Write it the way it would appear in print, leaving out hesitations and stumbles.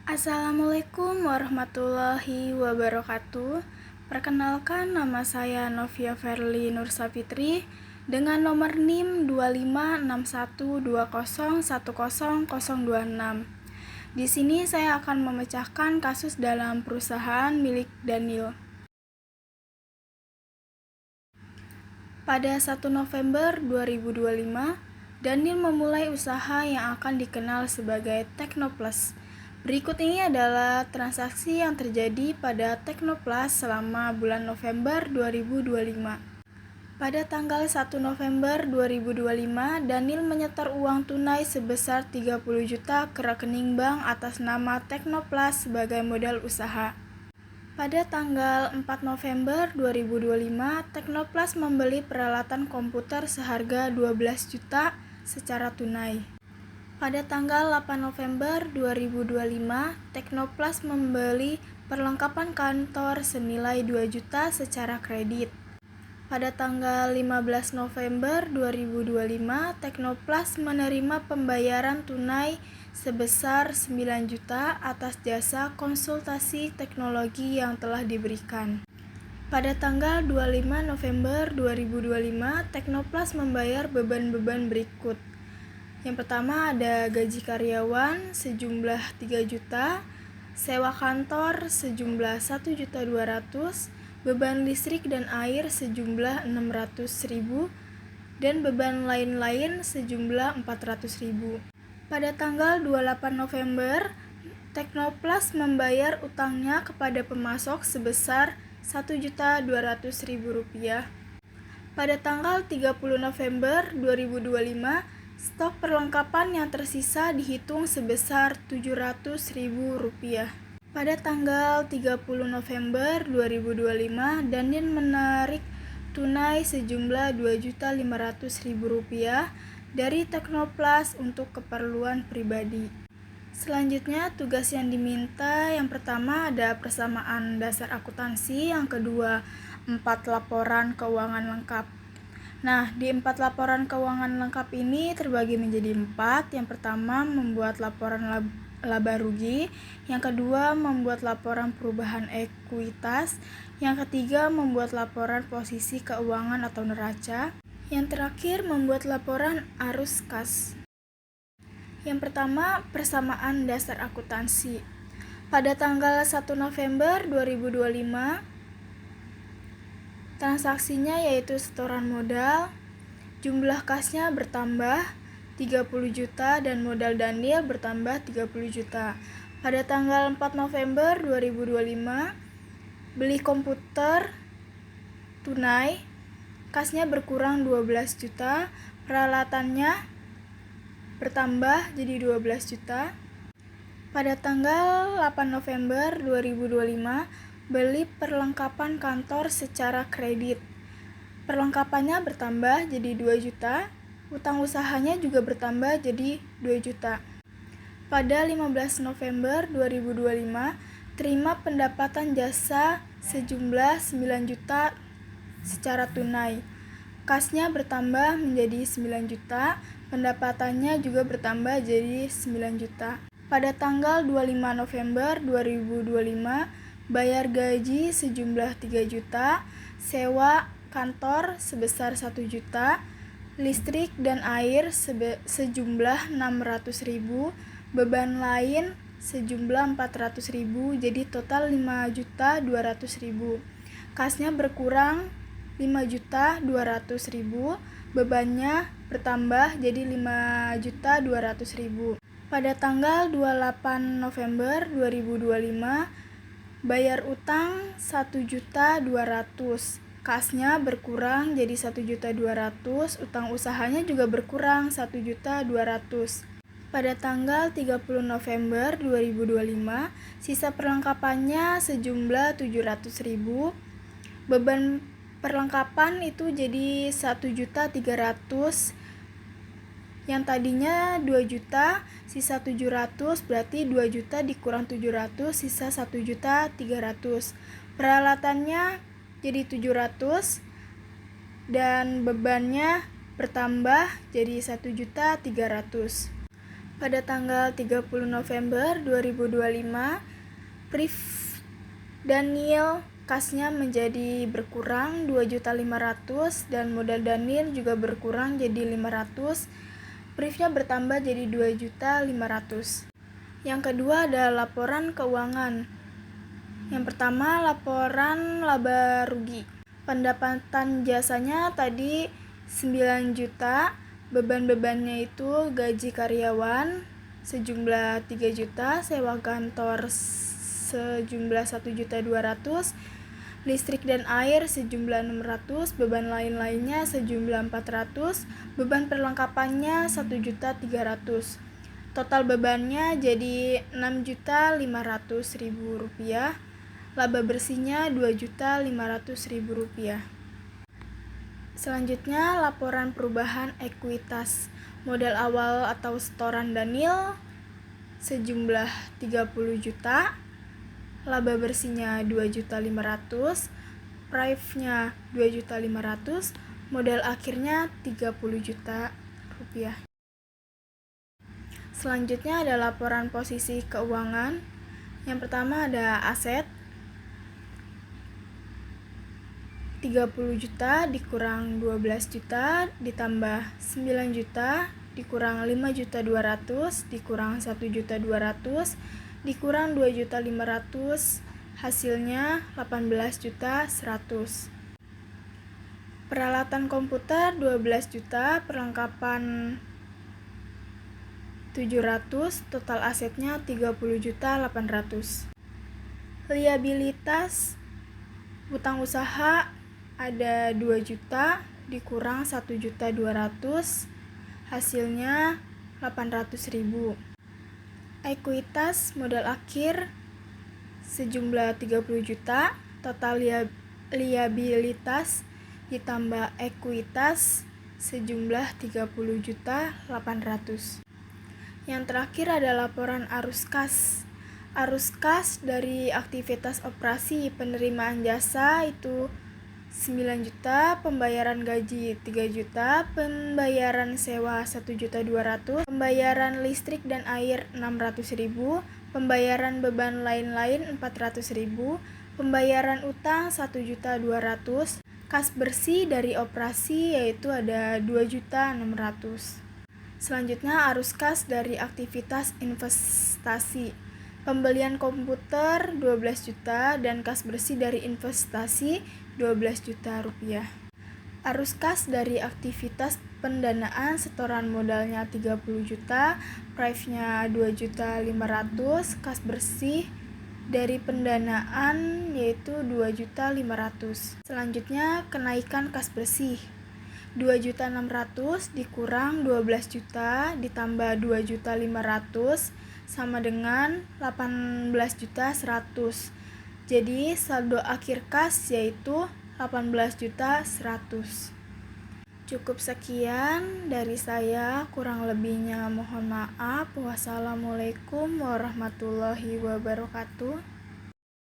Assalamualaikum warahmatullahi wabarakatuh. Perkenalkan, nama saya Novia Verly Nursafitri dengan nomor NIM 2561201026. Di sini saya akan memecahkan kasus dalam perusahaan milik Daniel. Pada 1 November 2025, Daniel memulai usaha yang akan dikenal sebagai Teknoplus. Berikut ini adalah transaksi yang terjadi pada Teknoplus selama bulan November 2025. Pada tanggal 1 November 2025, Daniel menyetor uang tunai sebesar 30 juta ke rekening bank atas nama Teknoplus sebagai modal usaha. Pada tanggal 4 November 2025, Teknoplus membeli peralatan komputer seharga 12 juta secara tunai. Pada tanggal 8 November 2025, Teknoplus membeli perlengkapan kantor senilai 2 juta secara kredit. Pada tanggal 15 November 2025, Teknoplus menerima pembayaran tunai sebesar 9 juta atas jasa konsultasi teknologi yang telah diberikan. Pada tanggal 25 November 2025, Teknoplus membayar beban-beban berikut. Yang pertama ada gaji karyawan sejumlah 3 juta, sewa kantor sejumlah 1.200.000, beban listrik dan air sejumlah 600.000, dan beban lain-lain sejumlah 400.000. Pada tanggal 28 November, Teknoplus membayar utangnya kepada pemasok sebesar Rp1.200.000. Pada tanggal 30 November 2025, stok perlengkapan yang tersisa dihitung sebesar Rp700.000. Pada tanggal 30 November 2025, Daniel menarik tunai sejumlah Rp2.500.000 dari Teknoplus untuk keperluan pribadi. Selanjutnya, tugas yang diminta yang pertama ada persamaan dasar akuntansi, yang kedua 4 laporan keuangan lengkap. Nah, di 4 laporan keuangan lengkap ini terbagi menjadi 4. Yang pertama membuat laporan laba rugi, yang kedua membuat laporan perubahan ekuitas, yang ketiga membuat laporan posisi keuangan atau neraca, yang terakhir membuat laporan arus kas. Yang pertama, persamaan dasar akuntansi. Pada tanggal 1 November 2025, transaksinya yaitu setoran modal, jumlah kasnya bertambah 30 juta dan modal Daniel bertambah 30 juta. Pada tanggal 4 November 2025, beli komputer tunai, kasnya berkurang 12 juta, peralatannya bertambah jadi 12 juta. Pada tanggal 8 November 2025, beli perlengkapan kantor secara kredit. Perlengkapannya bertambah jadi 2 juta, utang usahanya juga bertambah jadi 2 juta. Pada 15 November 2025, terima pendapatan jasa sejumlah 9 juta secara tunai. Kasnya bertambah menjadi 9 juta, pendapatannya juga bertambah jadi 9 juta. Pada tanggal 25 November 2025, bayar gaji sejumlah 3 juta, sewa kantor sebesar 1 juta, listrik dan air sejumlah 600.000, beban lain sejumlah 400.000, jadi total 5.200.000. Kasnya berkurang 5.200.000, bebannya bertambah jadi 5.200.000. Pada tanggal 28 November 2025, bayar utang 1.200.000. Kasnya berkurang jadi 1.200.000, utang usahanya juga berkurang 1.200.000. Pada tanggal 30 November 2025, sisa perlengkapannya sejumlah 700.000. Beban perlengkapan itu jadi 1.300.000. Yang tadinya 2 juta, sisa 700, berarti 2 juta dikurang 700, sisa 1.300.000. Peralatannya jadi 700 dan bebannya bertambah jadi 1.300.000. Pada tanggal 30 November 2025, Priv Daniel kasnya menjadi berkurang 2.500.000 dan modal Daniel juga berkurang jadi 500. Privnya bertambah jadi 2.500.000. Yang kedua adalah laporan keuangan. Yang pertama, laporan laba rugi. Pendapatan jasanya tadi 9 juta, beban-bebannya itu gaji karyawan sejumlah 3 juta, sewa kantor sejumlah 1.200.000, listrik dan air sejumlah 600, beban lain-lainnya sejumlah 400, beban perlengkapannya 1.300.000. Total bebannya jadi 6.500.000 rupiah. Laba bersihnya 2.500.000 rupiah. Selanjutnya, laporan perubahan ekuitas. Modal awal atau setoran Daniel sejumlah 30 juta. Laba bersihnya 2.500.000. Prive-nya 2.500.000. Modal akhirnya 30 juta rupiah. Selanjutnya ada laporan posisi keuangan. Yang pertama ada aset 30 juta dikurang 12 juta ditambah 9 juta dikurang 5.200.000 dikurang 1.200.000 dikurang 2.500.000, hasilnya 18.100.000. Peralatan komputer 12 juta, perlengkapan 700, total asetnya 30.800.000. Liabilitas utang usaha ada 2 juta dikurang 1.200.000, hasilnya 800.000. Ekuitas modal akhir sejumlah 30 juta, total liabilitas ditambah ekuitas sejumlah 30.800.000. Yang terakhir ada laporan arus kas. Arus kas dari aktivitas operasi penerimaan jasa itu 9 juta, pembayaran gaji 3 juta, pembayaran sewa 1.200.000, pembayaran listrik dan air 600.000, pembayaran beban lain-lain 400.000, pembayaran utang 1.200.000, kas bersih dari operasi yaitu ada 2.600.000. Selanjutnya arus kas dari aktivitas investasi. Pembelian komputer 12 juta dan kas bersih dari investasi 12 juta rupiah. Arus kas dari aktivitas pendanaan setoran modalnya 30 juta, prive-nya 2.500.000, kas bersih dari pendanaan yaitu 2.500.000. Selanjutnya kenaikan kas bersih. 2.600.000 dikurang 12 juta ditambah 2.500.000 sama dengan 18.100.000. Jadi saldo akhir kas yaitu 18.100.000. Cukup sekian dari saya, kurang lebihnya mohon maaf. Wassalamualaikum warahmatullahi wabarakatuh.